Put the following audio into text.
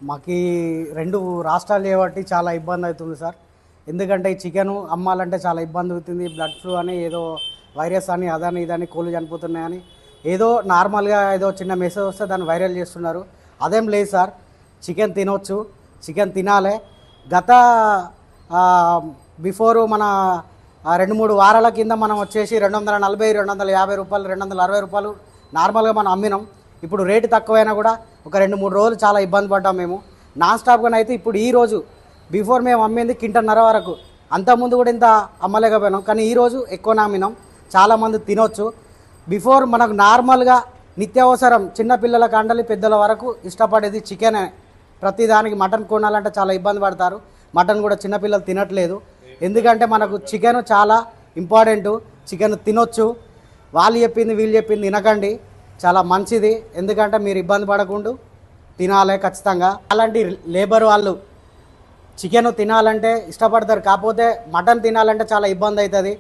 మాకు ఈ 2 రాష్ట్రాలు చేయబట్టి చాలా ఇబ్బంది అవుతుంది సార్. ఎందుకంటే ఈ చికెను అమ్మాలంటే చాలా ఇబ్బంది అవుతుంది. బ్లడ్ ఫ్లూ అని ఏదో వైరస్ అని అదని ఇదని కోళ్ళు చనిపోతున్నాయని ఏదో నార్మల్గా ఏదో చిన్న మెసేజ్ వస్తే దాన్ని వైరల్ చేస్తున్నారు. అదేం లేదు సార్. చికెన్ తినొచ్చు, చికెన్ తినాలి. గత బిఫోరు మన 2-3 వారాల కింద మనం వచ్చేసి 240, 250 రూపాయలు, 260 రూపాయలు నార్మల్గా మనం అమ్మినాం. ఇప్పుడు రేటు తక్కువైనా కూడా ఒక 2-3 రోజులు చాలా ఇబ్బంది పడ్డాం మేము. నాన్ స్టాప్గానే అయితే ఇప్పుడు ఈరోజు బిఫోర్ మేము అమ్మింది 1.5 వరకు, అంతకుముందు కూడా ఇంత అమ్మలేకపోయినాం. కానీ ఈరోజు ఎక్కువ అమ్మినాం. చాలామంది తినొచ్చు. బిఫోర్ మనకు నార్మల్గా నిత్యావసరం చిన్నపిల్లల కాండలి పెద్దల వరకు ఇష్టపడేది చికెనే. ప్రతిదానికి మటన్ కొనాలంటే చాలా ఇబ్బంది పడతారు. మటన్ కూడా చిన్నపిల్లలు తినట్లేదు. ఎందుకంటే మనకు చికెన్ చాలా ఇంపార్టెంటు. చికెన్ తినొచ్చు. వాళ్ళు చెప్పింది వీళ్ళు చెప్పింది తినకండి, చాలా మంచిది. ఎందుకంటే మీరు ఇబ్బంది పడకుండా తినాలి ఖచ్చితంగా. అలాంటి లేబర్ వాళ్ళు చికెన్ తినాలంటే ఇష్టపడతారు, కాకపోతే మటన్ తినాలంటే చాలా ఇబ్బంది అవుతుంది.